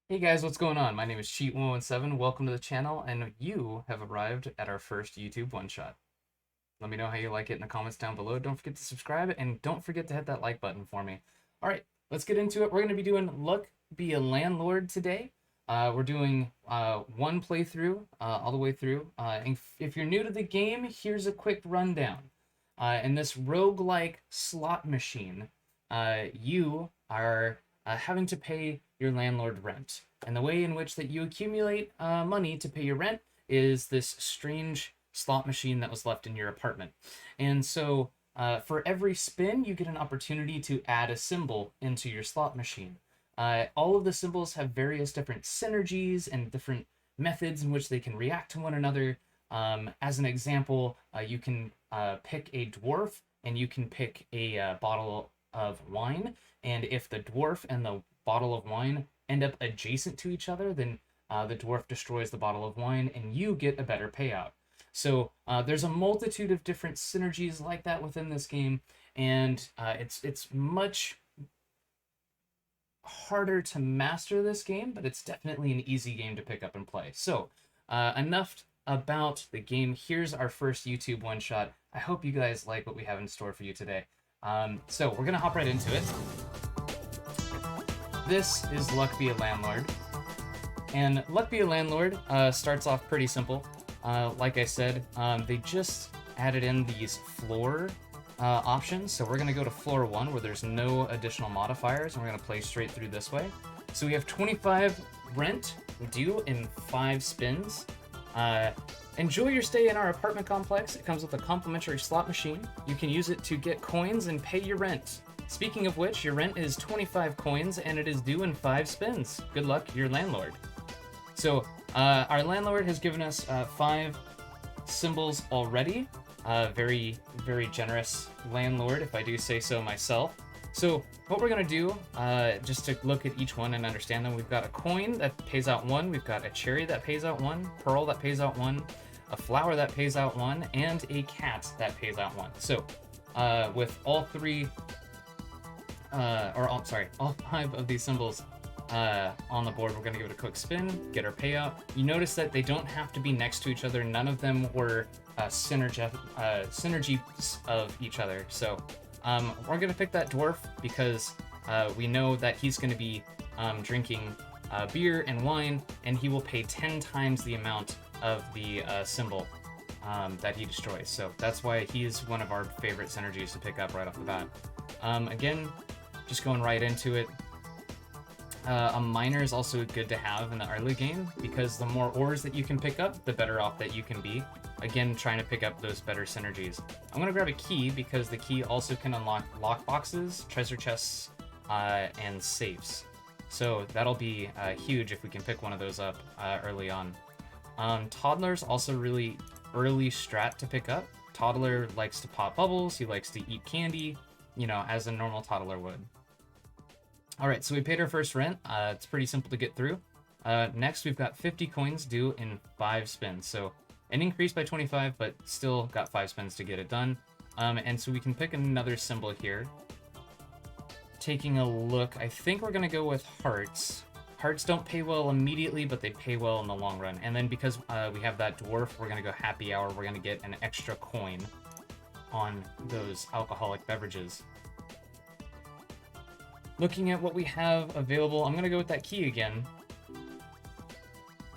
Hey guys, what's going on? My name is Cheat117. Welcome to the channel, and you have arrived at our first YouTube one-shot. Let me know how you like it in the comments down below. Don't forget to subscribe, and don't forget to hit that like button for me. All right, let's get into it. We're going to be doing Luck Be a Landlord today. We're doing one playthrough all the way through. And if you're new to the game, here's a quick rundown. In this roguelike slot machine, you are having to pay your landlord rent. And the way in which that you accumulate money to pay your rent is this strange slot machine that was left in your apartment. And so for every spin, you get an opportunity to add a symbol into your slot machine. All of the symbols have various different synergies and different methods in which they can react to one another. As an example, you can pick a dwarf and you can pick a bottle of wine. And if the dwarf and the bottle of wine end up adjacent to each other, then the dwarf destroys the bottle of wine and you get a better payout. So there's a multitude of different synergies like that within this game, and it's much harder to master this game, but it's definitely an easy game to pick up and play. So enough about the game. Here's our first YouTube one shot. I hope you guys like what we have in store for you today. So we're gonna hop right into it. This is Luck Be a Landlord. And Luck Be a Landlord starts off pretty simple. Like I said, they just added in these floor options. So we're going to go to floor 1 where there's no additional modifiers, and we're going to play straight through this way. So we have 25 rent due in 5 spins. Enjoy your stay in our apartment complex. It comes with a complimentary slot machine. You can use it to get coins and pay your rent. Speaking of which, your rent is 25 coins and it is due in 5 spins. Good luck, your landlord. So our landlord has given us 5 symbols already. Very, very generous landlord, if I do say so myself. So what we're going to do, just to look at each one and understand them, we've got a coin that pays out 1, we've got a cherry that pays out 1, pearl that pays out 1, a flower that pays out 1, and a cat that pays out 1. So with all 5 of these symbols on the board, we're going to give it a quick spin, get our payout. You notice that they don't have to be next to each other. None of them were synergies of each other. So we're going to pick that dwarf because we know that he's going to be drinking beer and wine, and he will pay 10 times the amount of the symbol that he destroys. So that's why he's one of our favorite synergies to pick up right off the bat. Again, just going right into it. A miner is also good to have in the early game because the more ores that you can pick up, the better off that you can be. Again, trying to pick up those better synergies. I'm going to grab a key because the key also can unlock lockboxes, treasure chests, and safes. So that'll be huge if we can pick one of those up early on. Toddler's also really early strat to pick up. Toddler likes to pop bubbles, he likes to eat candy, you know, as a normal toddler would. All right, so we paid our first rent. It's pretty simple to get through. Next, we've got 50 coins due in 5 spins. So an increase by 25, but still got 5 spins to get it done. And so we can pick another symbol here. Taking a look, I think we're going to go with hearts. Hearts don't pay well immediately, but they pay well in the long run. And then because we have that dwarf, we're going to go happy hour. We're going to get an extra coin on those alcoholic beverages. Looking at what we have available, I'm going to go with that key again.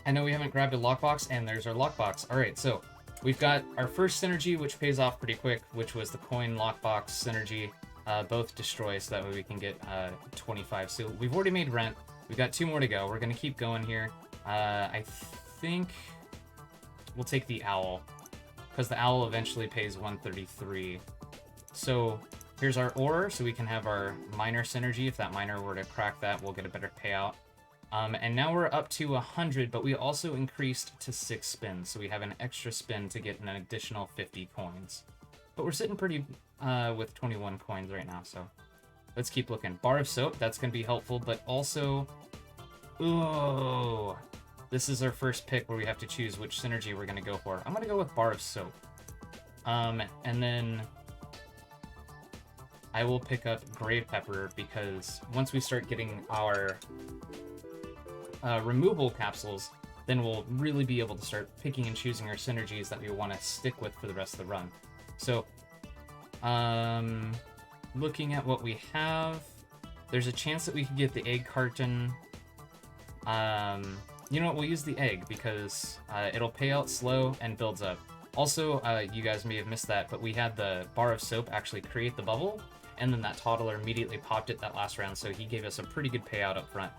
I know we haven't grabbed a lockbox, and there's our lockbox. All right, so we've got our first synergy, which pays off pretty quick, which was the coin lockbox synergy. Both destroy, so that way we can get 25. So we've already made rent. We've got 2 more to go. We're going to keep going here. I think we'll take the owl, because the owl eventually pays 133. So here's our ore, so we can have our miner synergy. If that miner were to crack that, we'll get a better payout. And now we're up to 100, but we also increased to 6 spins, so we have an extra spin to get an additional 50 coins. But we're sitting pretty with 21 coins right now, so let's keep looking. Bar of soap, that's going to be helpful, but also... Ooh! This is our first pick where we have to choose which synergy we're going to go for. I'm going to go with bar of soap. And then I will pick up grave pepper because once we start getting our removal capsules, then we'll really be able to start picking and choosing our synergies that we want to stick with for the rest of the run. So, looking at what we have, there's a chance that we could get the egg carton. You know what, we'll use the egg because it'll pay out slow and builds up. Also, you guys may have missed that, but we had the bar of soap actually create the bubble, and then that toddler immediately popped it that last round, so he gave us a pretty good payout up front.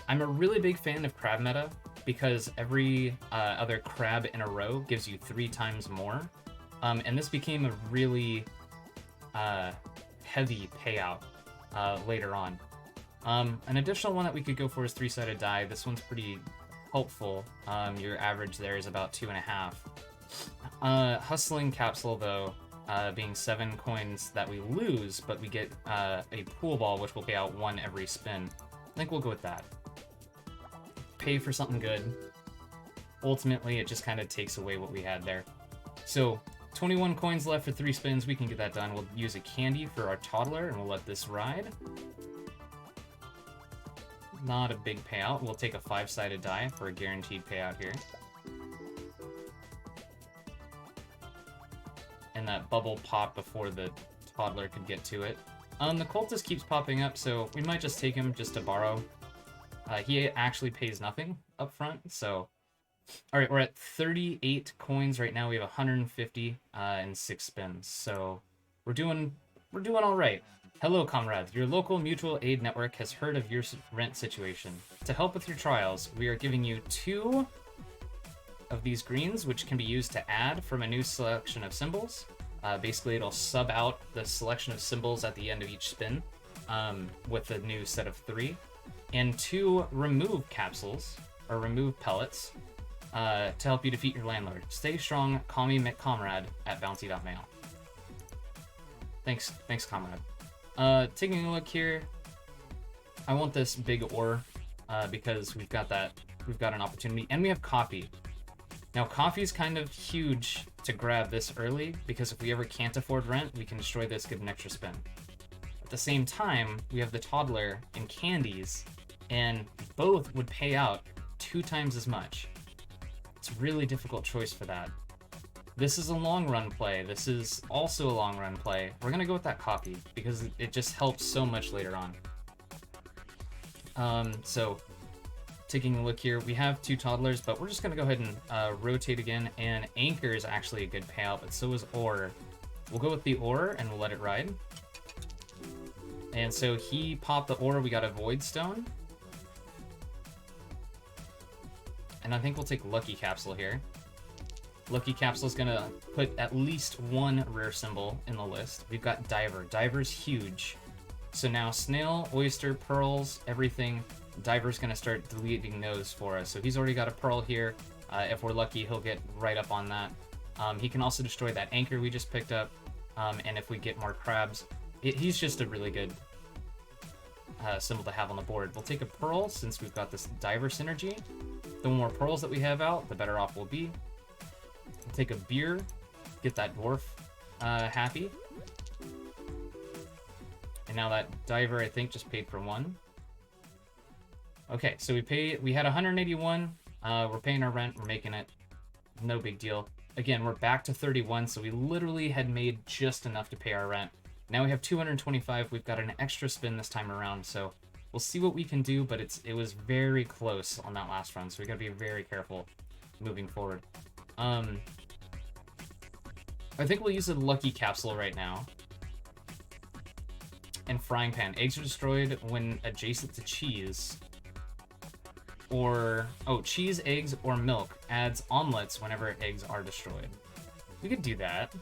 I'm a really big fan of crab meta because every other crab in a row gives you 3 times more, and this became a really heavy payout later on. An additional one that we could go for is 3-sided die. This one's pretty helpful. Your average there is about 2.5. Hustling capsule though, being 7 coins that we lose, but we get a pool ball which will pay out 1 every spin. I think we'll go with that. Pay for something good. Ultimately, it just kind of takes away what we had there. So 21 coins left for 3 spins. We can get that done. We'll use a candy for our toddler and we'll let this ride. Not a big payout. We'll take a 5-sided die for a guaranteed payout here. And that bubble popped before the toddler could get to it. The cultist keeps popping up, so we might just take him just to borrow. He actually pays nothing up front, so... Alright, we're at 38 coins right now. We have 150 in 6 spins, so we're doing alright. Hello, comrades. Your local mutual aid network has heard of your rent situation. To help with your trials, we are giving you 2 of these greens, which can be used to add from a new selection of symbols. Basically, it'll sub out the selection of symbols at the end of each spin with a new set of 3. And 2 remove capsules, or remove pellets, to help you defeat your landlord. Stay strong, call me McComrade at bounty.mail. Thanks, comrade. Taking a look here, I want this big ore because we've got an opportunity, and we have coffee. Now, coffee's kind of huge to grab this early because if we ever can't afford rent, we can destroy this, get an extra spin. At the same time, we have the toddler and candies, and both would pay out 2 times as much. It's a really difficult choice for that. This is a long run play. This is also a long run play. We're gonna go with that coffee because it just helps so much later on. So taking a look here, we have 2 toddlers, but we're just gonna go ahead and rotate again. And anchor is actually a good payout, but so is ore. We'll go with the ore and we'll let it ride. And so he popped the ore. We got a void stone. And I think we'll take Lucky Capsule here. Lucky Capsule is gonna put at least 1 rare symbol in the list. We've got Diver. Diver's huge. So now Snail, Oyster, Pearls, everything. Diver's gonna start deleting those for us. So he's already got a Pearl here. If we're lucky, he'll get right up on that. He can also destroy that anchor we just picked up. And if we get more crabs, he's just a really good symbol to have on the board. We'll take a Pearl since we've got this Diver synergy. The more Pearls that we have out, the better off we'll be. We'll take a beer, get that dwarf happy. And now that Diver, I think, just paid for 1. Okay, so we had 181. We're paying our rent, we're making it. No big deal. Again, we're back to 31, so we literally had made just enough to pay our rent. Now we have 225. We've got an extra spin this time around, so we'll see what we can do, but it was very close on that last run, so we gotta be very careful moving forward. I think we'll use a Lucky Capsule right now. And Frying Pan. Eggs are destroyed when adjacent to cheese. Or, cheese, eggs, or milk adds omelets whenever eggs are destroyed. We could do that.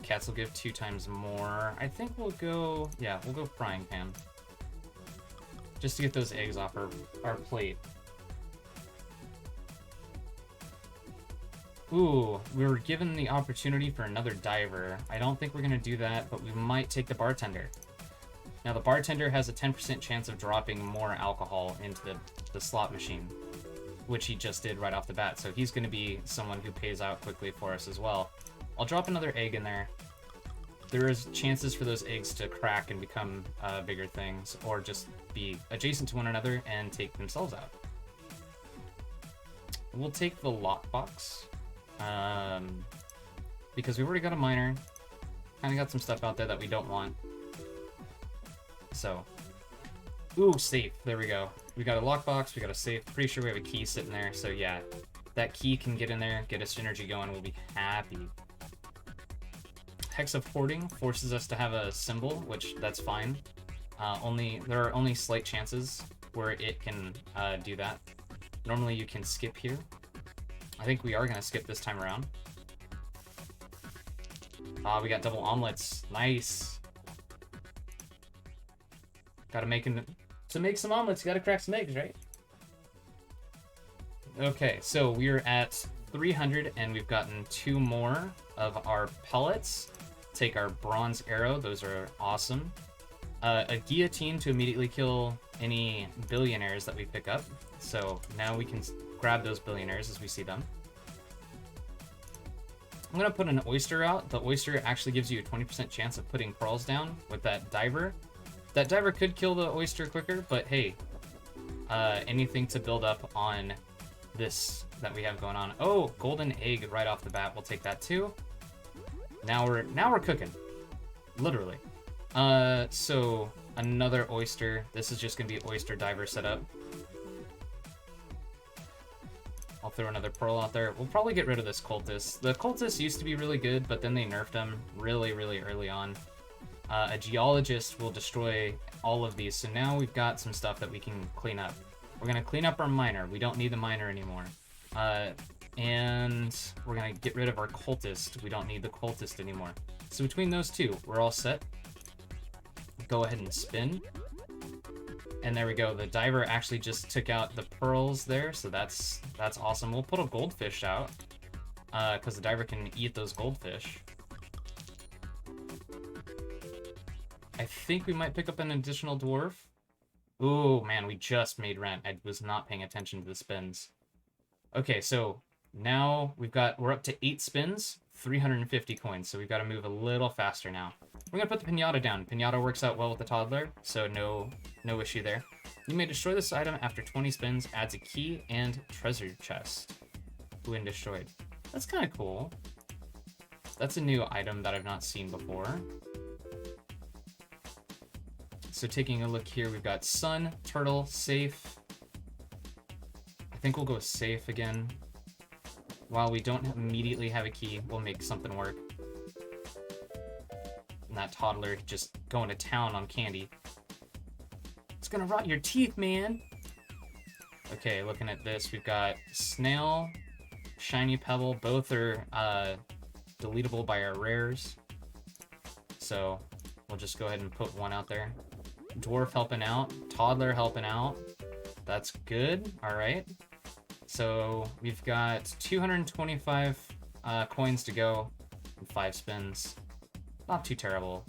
Cats will give 2 times more. I think we'll go Frying Pan. Just to get those eggs off our plate. Ooh, we were given the opportunity for another Diver. I don't think we're gonna do that, but we might take the Bartender. Now the Bartender has a 10% chance of dropping more alcohol into the slot machine, which he just did right off the bat, so he's gonna be someone who pays out quickly for us as well. I'll drop another egg in there. there is chances for those eggs to crack and become bigger things, or just be adjacent to one another and take themselves out. We'll take the lockbox, because we've already got a miner. Kind of got some stuff out there that we don't want. So, ooh, safe. There we go. We got a lockbox, we got a safe. Pretty sure we have a key sitting there. So yeah, that key can get in there, get a synergy going. We'll be happy. Hex of Hoarding forces us to have a symbol, which that's fine. There are only slight chances where it can do that. Normally you can skip here. I think we are gonna skip this time around. We got double omelets. Nice. Gotta make to make some omelets, you gotta crack some eggs, right? Okay, so we're at 300 and we've gotten 2 more of our pellets. Take our bronze arrow, those are awesome. A guillotine to immediately kill any billionaires that we pick up. So now we can grab those billionaires as we see them. I'm gonna put an oyster out. The oyster actually gives you a 20% chance of putting pearls down with that diver. That diver could kill the oyster quicker, but hey, anything to build up on this that we have going on. Oh, golden egg right off the bat. We'll take that too. Now we're cooking, literally. So another oyster. This is just gonna be oyster diver setup. I'll throw another pearl out there. We'll probably get rid of this cultist. The cultist used to be really good, but then they nerfed him really, really early on. A geologist will destroy all of these, so now we've got some stuff that we can clean up. We're gonna clean up our miner. We don't need the miner anymore. And we're gonna get rid of our cultist. We don't need the cultist anymore. So between those two, we're all set. Go ahead and spin. And there we go. The diver actually just took out the pearls there, so that's awesome. We'll put a goldfish out, because the diver can eat those goldfish. I think we might pick up an additional dwarf. Ooh, man, we just made rent. I was not paying attention to the spins. Okay, so now we're up to 8 spins, 350 coins, so we've got to move a little faster now. We're gonna put the pinata down. Pinata works out well with the toddler, so no issue there. You may destroy this item after 20 spins, adds a key and treasure chest. When destroyed. That's kind of cool. That's a new item that I've not seen before. So taking a look here, we've got sun, turtle, safe. I think we'll go safe again. While we don't immediately have a key, we'll make something work. And that toddler just going to town on candy. It's gonna rot your teeth, man. Okay, looking at this, we've got snail, shiny pebble. Both are deletable by our rares. So we'll just go ahead and put one out there. Dwarf helping out, toddler helping out. That's good. All right. So we've got 225 coins to go and 5 spins. Not too terrible,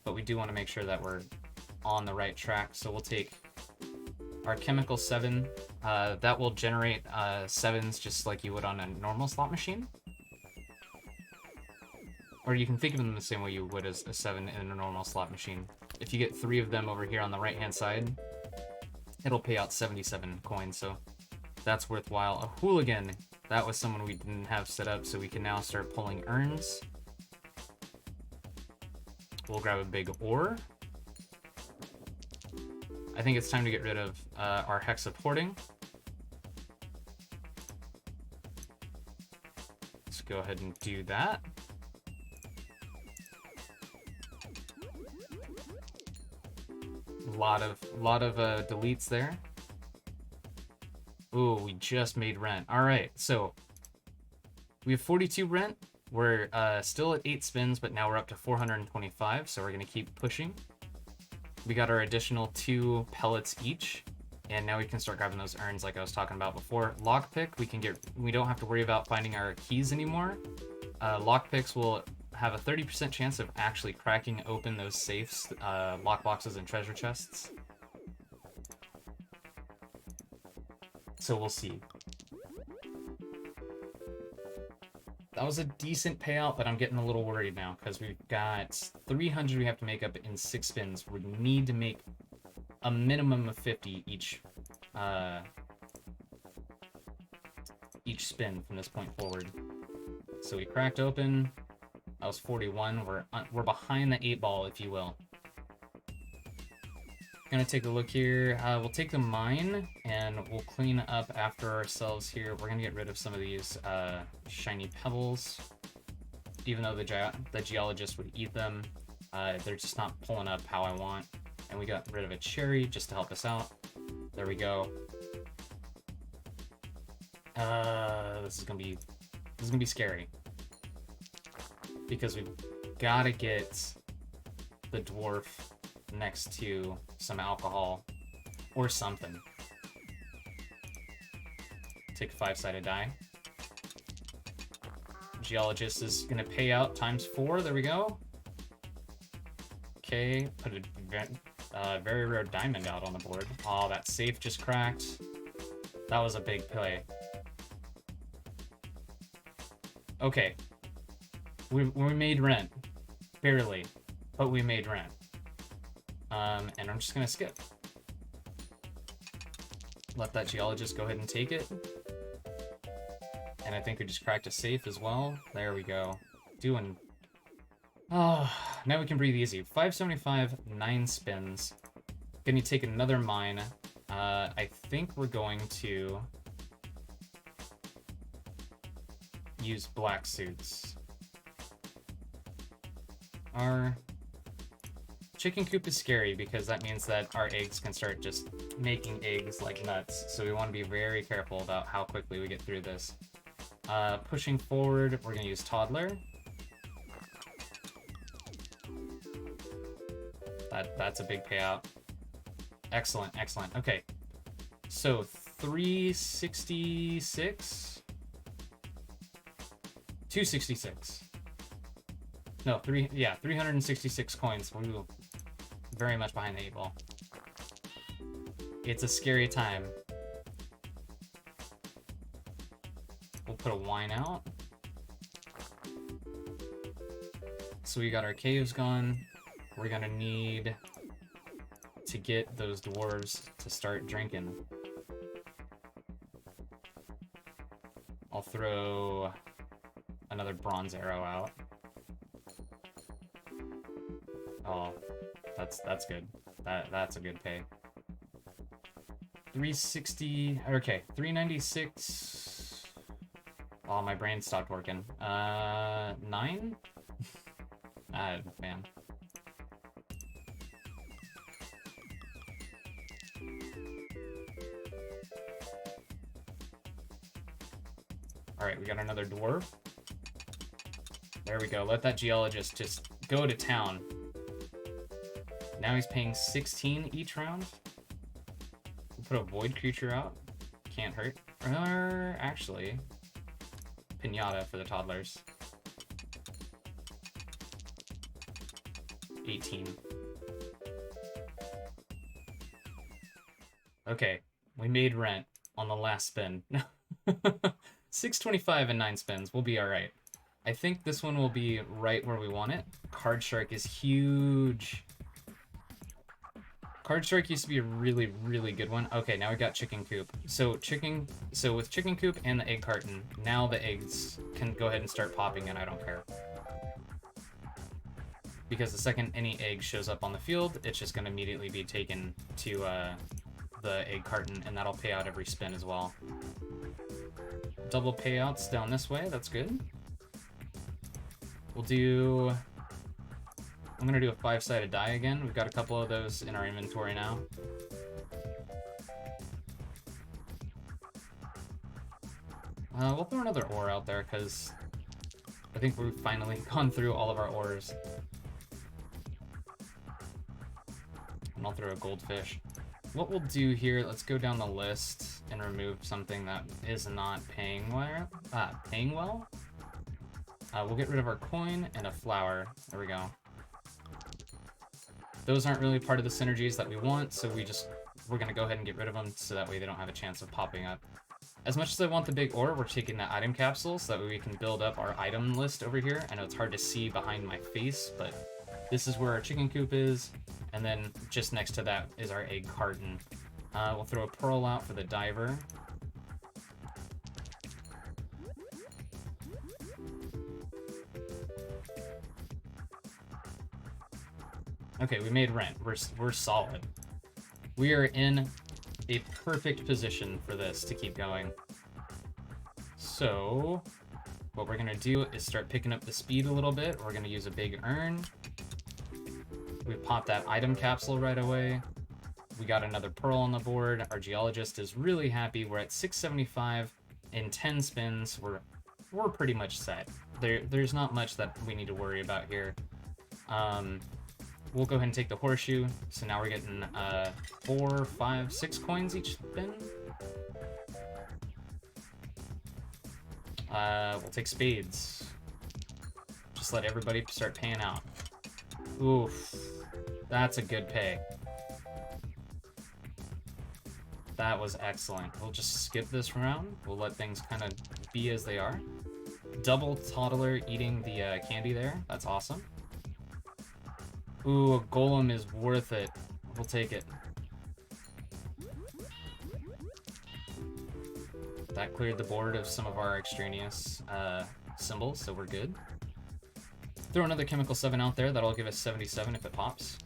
but we do want to make sure that we're on the right track. So we'll take our chemical 7. That will generate 7s just like you would on a normal slot machine. Or you can think of them the same way you would as a 7 in a normal slot machine. If you get 3 of them over here on the right-hand side, it'll pay out 77 coins, so that's worthwhile. A hooligan, that was someone we didn't have set up, so we can now start pulling urns. We'll grab a big ore. I think it's time to get rid of our Hex of Hoarding. Let's go ahead and do that. Lot of deletes there. Ooh, we just made rent. All right, so we have 42 rent. We're still at 8 spins, but now we're up to 425, so we're gonna keep pushing. We got our additional 2 pellets each, and now we can start grabbing those urns like I was talking about before. Lockpick, we don't have to worry about finding our keys anymore. Lockpicks will have a 30% chance of actually cracking open those safes, lockboxes, and treasure chests. So we'll see. That was a decent payout, but I'm getting a little worried now because we've got 300 we have to make up in 6 spins. We need to make a minimum of 50 each spin from this point forward. So we cracked open. That was 41. We're behind the 8 ball, if you will. Gonna take a look here. We'll take the mine and we'll clean up after ourselves here. We're gonna get rid of some of these shiny pebbles, even though the geologist would eat them. They're just not pulling up how I want. And we got rid of a cherry just to help us out. There we go. This is gonna be scary because we've got to get the dwarf next to some alcohol or something. Take a 5-sided die. Geologist is gonna pay out ×4. There we go. Okay, put a very rare diamond out on the board. Oh, that safe just cracked. That was a big play. Okay, we made rent, barely, but we made rent. And I'm just gonna skip. Let that geologist go ahead and take it. And I think we just cracked a safe as well. There we go. Doing... Oh, now we can breathe easy. 575, 9 spins. Gonna take another mine. I think we're going to use black suits. Our chicken coop is scary because that means that our eggs can start just making eggs like nuts. So we want to be very careful about how quickly we get through this. Pushing forward, we're going to use toddler. That's a big payout. Excellent, excellent. Okay. So 366. 266. No, 366 coins. Ooh, very much behind the 8 ball. It's a scary time. We'll put a wine out. So we got our caves gone. We're gonna need to get those dwarves to start drinking. I'll throw another bronze arrow out. Oh, that's good. That's a good pay. 360. Okay, 396. Oh, my brain stopped working. 9. Man. All right, we got another dwarf. There we go. Let that geologist just go to town. Now he's paying 16 each round. We'll put a void creature out. Can't hurt. Or actually, pinata for the toddlers. 18. Okay, we made rent on the last spin. 625 and 9 spins. We'll be all right. I think this one will be right where we want it. Card Shark is huge. Card Shark used to be a really, really good one. Okay, now we got Chicken Coop. So with Chicken Coop and the egg carton, now the eggs can go ahead and start popping and I don't care. Because the second any egg shows up on the field, it's just gonna immediately be taken to the egg carton and that'll pay out every spin as well. Double payouts down this way, that's good. We'll do... I'm gonna do a 5-sided die again. We've got a couple of those in our inventory now. We'll throw another ore out there because I think we've finally gone through all of our ores. And I'll throw a goldfish. What we'll do here, let's go down the list and remove something that is not paying well. We'll get rid of our coin and a flower. There we go. Those aren't really part of the synergies that we want, so we're gonna go ahead and get rid of them so that way they don't have a chance of popping up. As much as I want the big ore, we're taking that item capsule so that way we can build up our item list over here. I know it's hard to see behind my face, but this is where our chicken coop is. And then just next to that is our egg carton. We'll throw a pearl out for the diver. Okay, we made rent. We're solid. We are in a perfect position for this to keep going. So, what we're gonna do is start picking up the speed a little bit. We're gonna use a big urn. We pop that item capsule right away. We got another pearl on the board. Our geologist is really happy. We're at 675 in 10 spins. We're pretty much set. There's not much that we need to worry about here. We'll go ahead and take the horseshoe. So now we're getting 4, 5, 6 coins each spin. We'll take spades. Just let everybody start paying out. Oof. That's a good pay. That was excellent. We'll just skip this round. We'll let things kind of be as they are. Double toddler eating the candy there. That's awesome. Ooh, a golem is worth it. We'll take it. That cleared the board of some of our extraneous symbols, so we're good. Throw another chemical 7 out there. That'll give us 77 if it pops.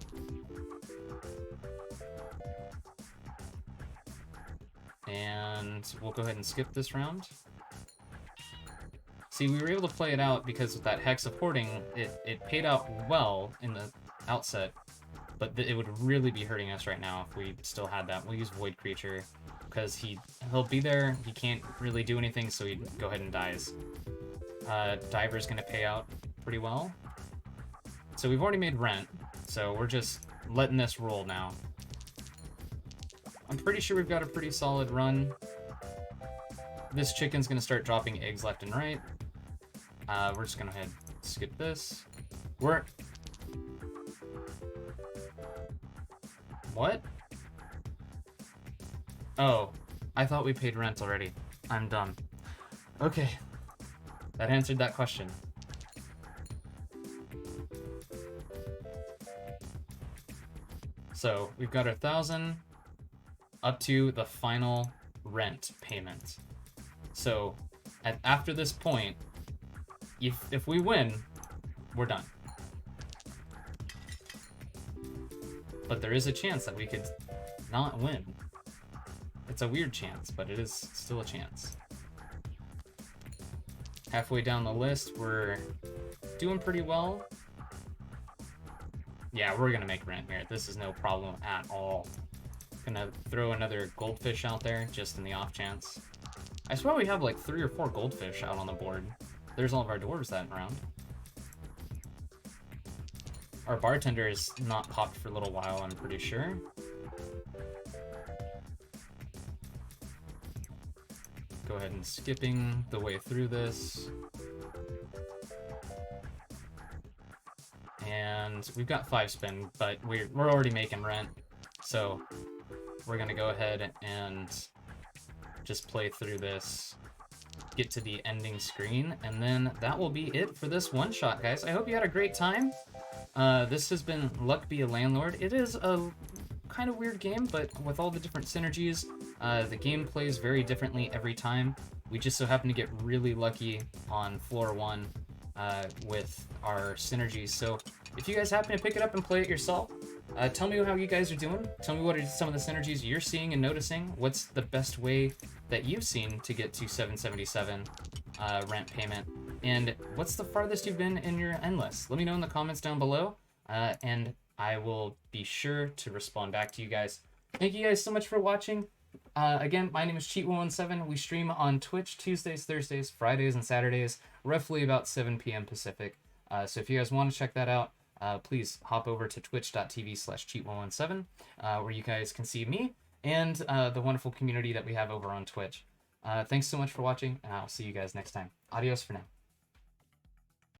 And we'll go ahead and skip this round. See, we were able to play it out because with that Hex of Hoarding, it paid out well in the outset, but it would really be hurting us right now if we still had that. We'll use Void Creature because he'll be there. He can't really do anything, so he go ahead and dies. Diver's gonna pay out pretty well. So we've already made rent, so we're just letting this roll now. I'm pretty sure we've got a pretty solid run. This chicken's gonna start dropping eggs left and right. We're just gonna go ahead and skip this. What? Oh, I thought we paid rent already. I'm dumb. Okay, that answered that question. So we've got 1,000 up to the final rent payment. So after this point, if we win, we're done. But there is a chance that we could not win. It's a weird chance, but it is still a chance. Halfway down the list, we're doing pretty well. Yeah, we're gonna make rent here. This is no problem at all. Gonna throw another goldfish out there, just in the off chance. I swear we have like 3 or 4 goldfish out on the board. There's all of our dwarves that round. Our bartender is not popped for a little while, I'm pretty sure. Go ahead and skipping the way through this. And we've got 5 spin, but we're already making rent. So we're gonna go ahead and just play through this, get to the ending screen, and then that will be it for this one shot, guys. I hope you had a great time. This has been Luck Be a Landlord. It is a kind of weird game, but with all the different synergies, the game plays very differently every time. We just so happen to get really lucky on floor 1 with our synergies. So if you guys happen to pick it up and play it yourself, tell me how you guys are doing. Tell me what are some of the synergies you're seeing and noticing. What's the best way that you've seen to get to 777 rent payment? And what's the farthest you've been in your endless? Let me know in the comments down below, and I will be sure to respond back to you guys. Thank you guys so much for watching. Again, my name is Cheat117. We stream on Twitch Tuesdays, Thursdays, Fridays, and Saturdays, roughly about 7 p.m. Pacific. So if you guys want to check that out, please hop over to twitch.tv/cheat117, where you guys can see me and the wonderful community that we have over on Twitch. Thanks so much for watching, and I'll see you guys next time. Adios for now.